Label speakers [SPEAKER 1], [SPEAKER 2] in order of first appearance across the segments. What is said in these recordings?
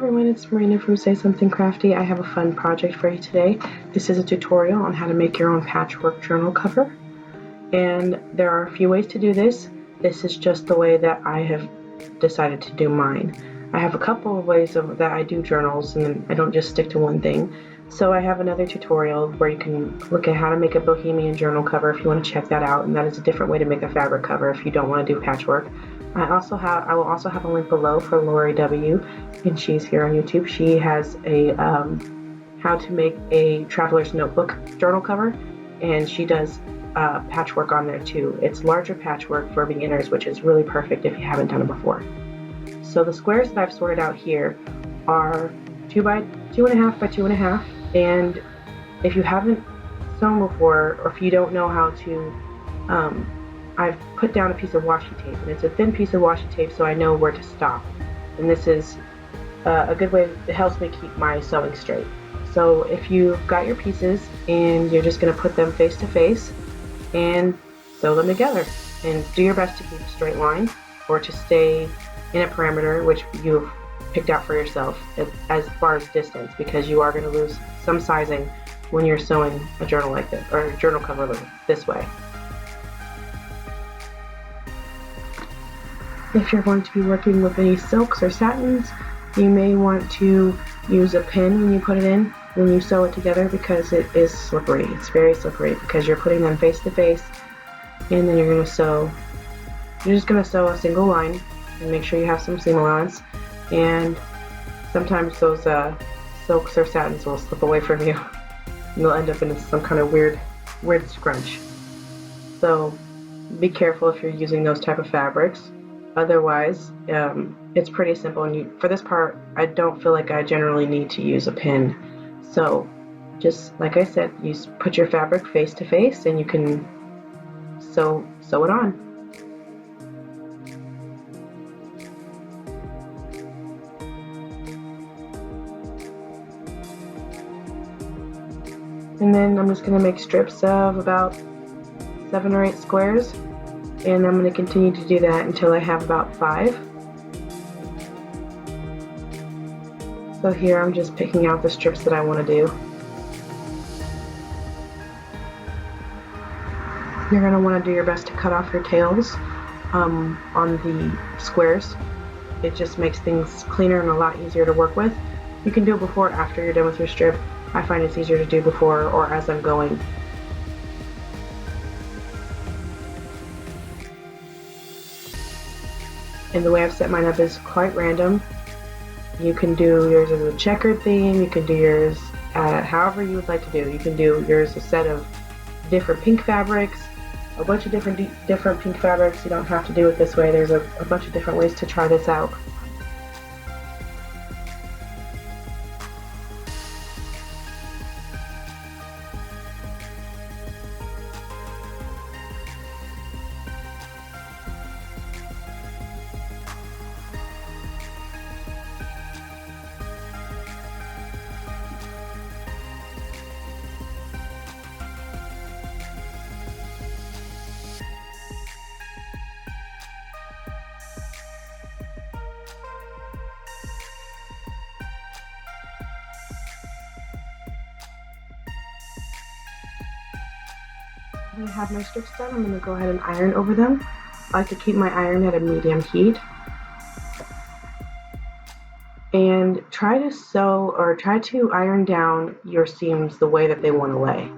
[SPEAKER 1] everyone, it's Marina from Say Something Crafty. I have a fun project for you today. This is a tutorial on how to make your own patchwork journal cover. And there are a few ways to do this. This is just the way that I have decided to do mine. I have a couple of ways that I do journals, and I don't just stick to one thing. So I have another tutorial where you can look at how to make a Bohemian journal cover if you want to check that out, and that is a different way to make a fabric cover if you don't want to do patchwork. I will also have a link below for Lori W, and she's here on YouTube. She has a how to make a traveler's notebook journal cover, and she does patchwork on there too. It's larger patchwork for beginners, which is really perfect if you haven't done it before. So the squares that I've sorted out here are 2 by 2.5 by 2.5, and if you haven't sewn before, or if you don't know how to, I've put down a piece of washi tape, and it's a thin piece of washi tape so I know where to stop. And this is a good way, it helps me keep my sewing straight. So if you've got your pieces and you're just going to put them face to face and sew them together, and do your best to keep a straight line or to stay in a parameter which you've picked out for yourself as far as distance, because you are going to lose some sizing when you're sewing a journal like this, or a journal cover this way. If you're going to be working with any silks or satins, you may want to use a pin when you put it in, when you sew it together, because it is slippery. It's very slippery because you're putting them face to face, and then you're just going to sew a single line, and make sure you have some seam allowance. And sometimes those silks or satins will slip away from you, and you'll end up in some kind of weird scrunch. So be careful if you're using those type of fabrics. Otherwise, it's pretty simple, and for this part, I don't feel like I generally need to use a pin. So, just like I said, you put your fabric face to face, and you can sew it on. And then I'm just going to make strips of about 7 or 8 squares. And I'm going to continue to do that until I have about 5. So here I'm just picking out the strips that I want to do. You're going to want to do your best to cut off your tails on the squares. It just makes things cleaner and a lot easier to work with. You can do it before or after you're done with your strip. I find it's easier to do before or as I'm going. And the way I've set mine up is quite random. You can do yours as a checkered theme, you can do yours however you would like to do. You can do yours a set of different pink fabrics, a bunch of different pink fabrics. You don't have to do it this way. There's a bunch of different ways to try this out. When I have my strips done, I'm going to go ahead and iron over them. I like to keep my iron at a medium heat. And try to iron down your seams the way that they want to lay.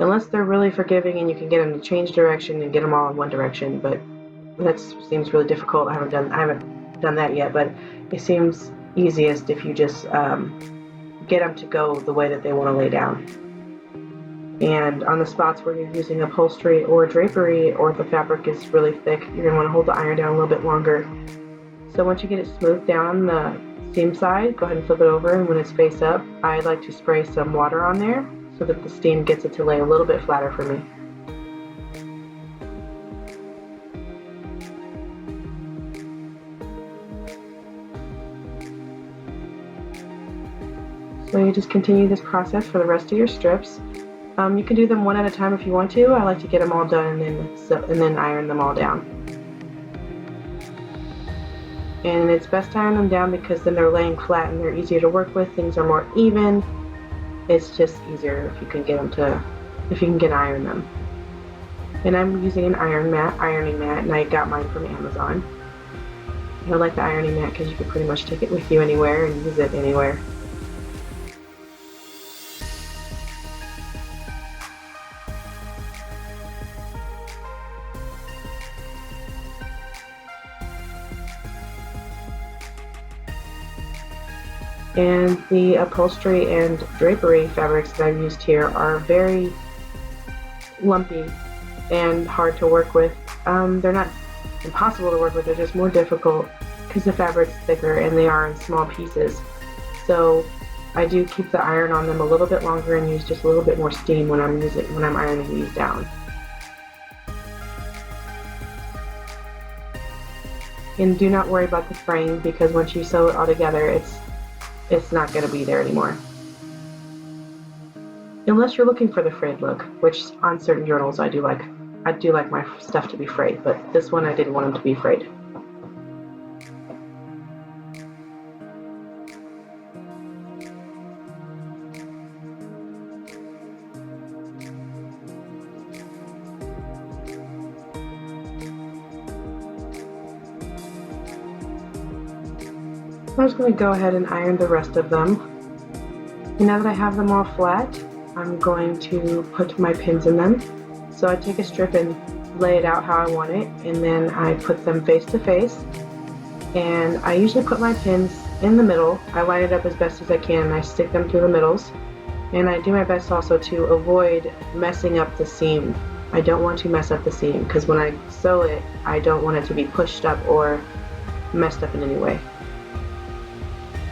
[SPEAKER 1] Unless they're really forgiving and you can get them to change direction and get them all in one direction, but that seems really difficult. I haven't done that yet, but it seems easiest if you just get them to go the way that they want to lay down. And on the spots where you're using upholstery or drapery, or the fabric is really thick, you're going to want to hold the iron down a little bit longer. So once you get it smoothed down the seam side, go ahead and flip it over, and when it's face up, I like to spray some water on there so that the steam gets it to lay a little bit flatter for me. So you just continue this process for the rest of your strips. You can do them one at a time if you want to. I like to get them all done and then iron them all down. And it's best to iron them down because then they're laying flat and they're easier to work with. Things are more even. It's just easier if you can iron them. And I'm using an ironing mat, and I got mine from Amazon. I like the ironing mat because you can pretty much take it with you anywhere and use it anywhere. And the upholstery and drapery fabrics that I've used here are very lumpy and hard to work with. They're not impossible to work with, they're just more difficult because the fabric's thicker and they are in small pieces. So I do keep the iron on them a little bit longer and use just a little bit more steam when I'm ironing these down. And do not worry about the fraying because once you sew it all together, it's not going to be there anymore. Unless you're looking for the frayed look, which on certain journals I do like my stuff to be frayed, but this one I didn't want them to be frayed. I'm just going to go ahead and iron the rest of them. And now that I have them all flat, I'm going to put my pins in them. So I take a strip and lay it out how I want it, and then I put them face to face. And I usually put my pins in the middle. I line it up as best as I can and I stick them through the middles. And I do my best also to avoid messing up the seam. I don't want to mess up the seam because when I sew it, I don't want it to be pushed up or messed up in any way,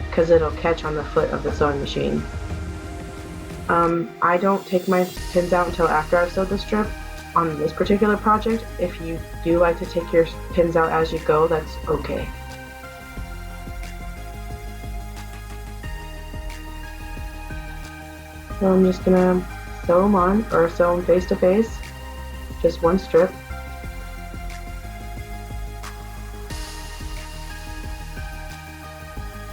[SPEAKER 1] because it'll catch on the foot of the sewing machine. I don't take my pins out until after I've sewed the strip on this particular project. If you do like to take your pins out as you go, that's okay. So I'm just gonna sew them on, or sew them face to face, just one strip.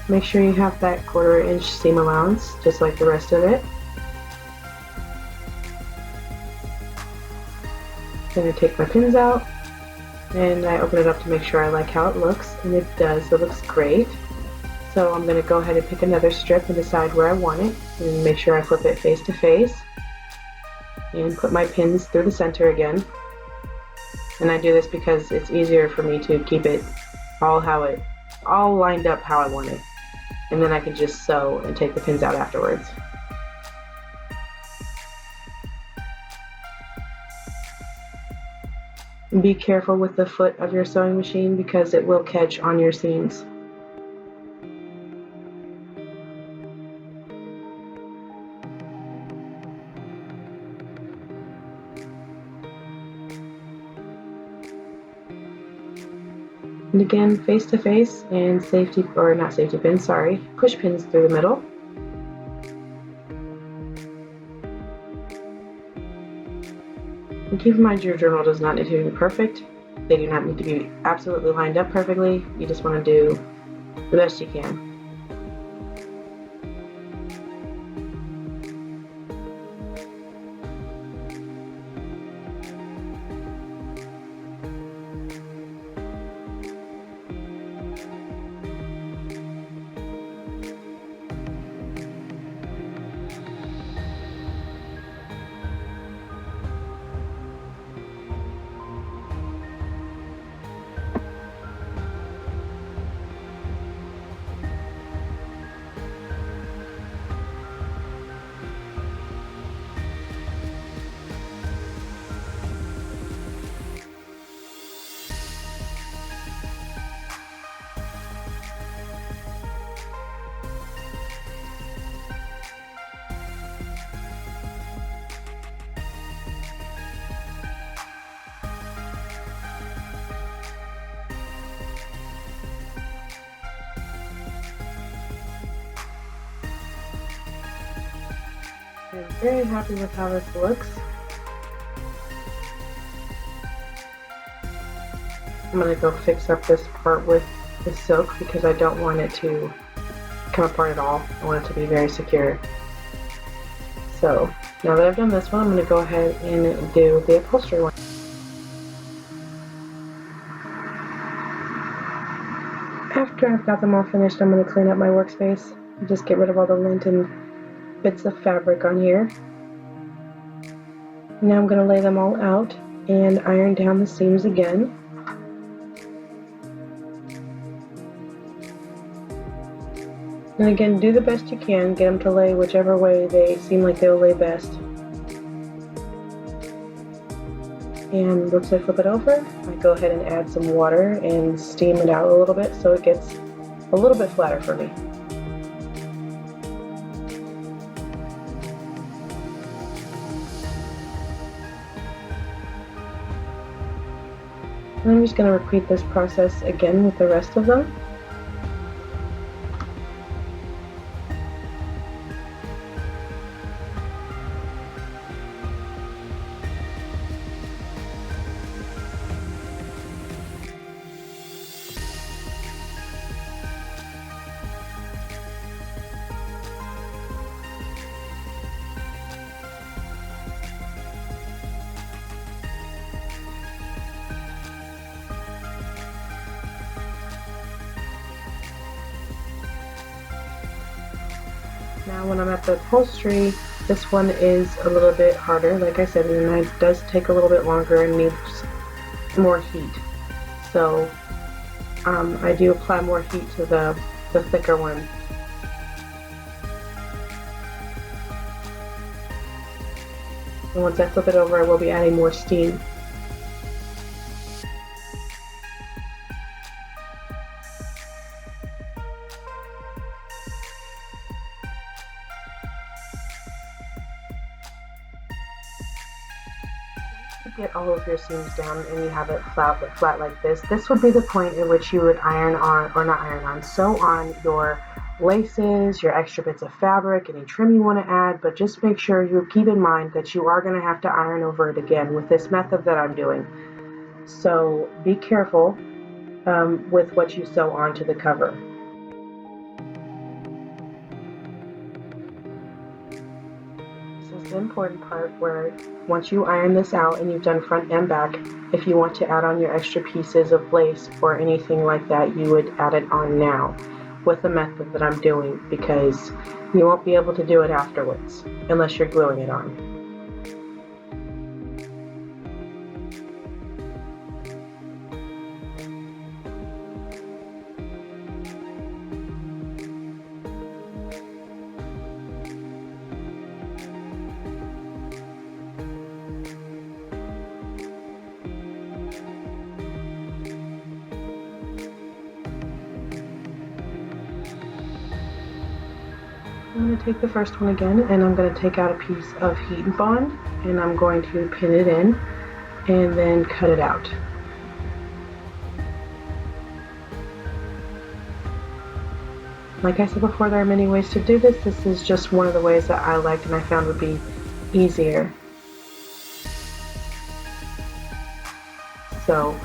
[SPEAKER 1] Make sure you have that 1/4 inch seam allowance, just like the rest of it. Then I take my pins out, and I open it up to make sure I like how it looks, and it does, it looks great. So I'm going to go ahead and pick another strip and decide where I want it, and make sure I flip it face to face, and put my pins through the center again. And I do this because it's easier for me to keep it all lined up how I want it. And then I can just sew and take the pins out afterwards. And be careful with the foot of your sewing machine because it will catch on your seams. And again, face to face and push pins through the middle. And keep in mind your journal does not need to be perfect. They do not need to be absolutely lined up perfectly. You just want to do the best you can. I'm very happy with how this looks. I'm going to go fix up this part with the silk because I don't want it to come apart at all. I want it to be very secure. So now that I've done this one, I'm going to go ahead and do the upholstery one. After I've got them all finished, I'm going to clean up my workspace and just get rid of all the lint and bits of fabric on here. Now I'm going to lay them all out and iron down the seams again. And again, do the best you can, get them to lay whichever way they seem like they'll lay best. And once I flip it over, I go ahead and add some water and steam it out a little bit so it gets a little bit flatter for me. And I'm just going to repeat this process again with the rest of them. Now when I'm at the upholstery, this one is a little bit harder, like I said, and it does take a little bit longer and needs more heat. So I do apply more heat to the thicker one. And once I flip it over, I will be adding more steam. Get all of your seams down and you have it flat like this. This would be the point at which you would iron on, or not iron on, sew on your laces, your extra bits of fabric, any trim you want to add, but just make sure you keep in mind that you are going to have to iron over it again with this method that I'm doing. So be careful with what you sew onto the cover. The important part where once you iron this out and you've done front and back, if you want to add on your extra pieces of lace or anything like that, you would add it on now with the method that I'm doing, because you won't be able to do it afterwards unless you're gluing it on. I'm going to take the first one again, and I'm going to take out a piece of heat and bond, and I'm going to pin it in and then cut it out. Like I said before, there are many ways to do this. This is just one of the ways that I liked and I found would be easier. So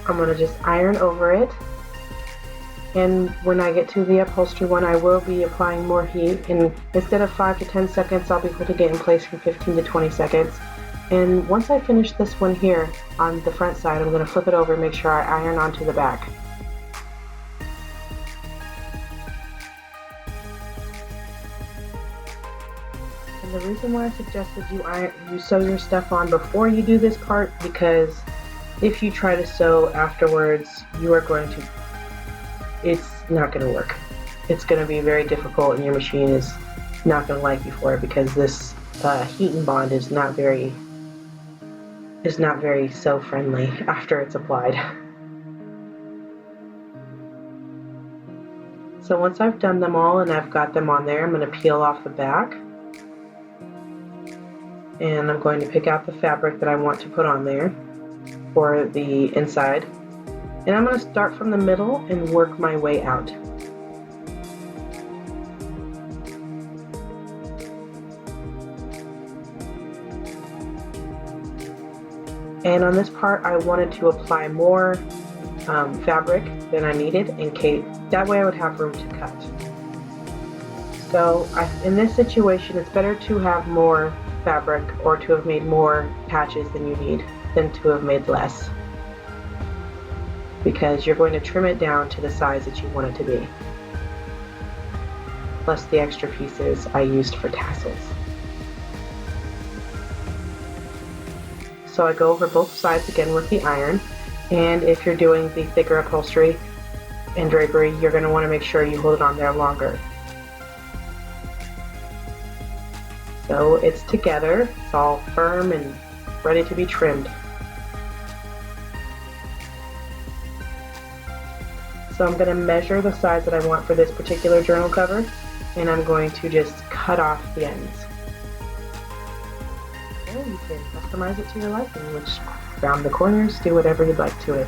[SPEAKER 1] I'm going to just iron over it. And when I get to the upholstery one, I will be applying more heat, and instead of 5 to 10 seconds, I'll be putting it in place for 15 to 20 seconds. And once I finish this one here on the front side, I'm going to flip it over and make sure I iron onto the back. And the reason why I suggested you sew your stuff on before you do this part, because if you try to sew afterwards, it's not going to work. It's going to be very difficult, and your machine is not going to like you for it, because this heat and bond is not very sew friendly after it's applied. So once I've done them all and I've got them on there, I'm going to peel off the back, and I'm going to pick out the fabric that I want to put on there for the inside. And I'm going to start from the middle and work my way out. And on this part, I wanted to apply more fabric than I needed in case, that way I would have room to cut. So in this situation, it's better to have more fabric or to have made more patches than you need than to have made less, because you're going to trim it down to the size that you want it to be, plus the extra pieces I used for tassels. So I go over both sides again with the iron, and if you're doing the thicker upholstery and drapery, you're going to want to make sure you hold it on there longer. So it's together, it's all firm and ready to be trimmed. So I'm going to measure the size that I want for this particular journal cover, and I'm going to just cut off the ends. And you can customize it to your liking, which round the corners, do whatever you'd like to it.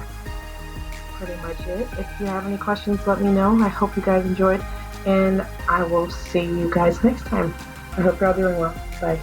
[SPEAKER 1] Pretty much it. If you have any questions, let me know. I hope you guys enjoyed, and I will see you guys next time. I hope you're all doing well. Bye.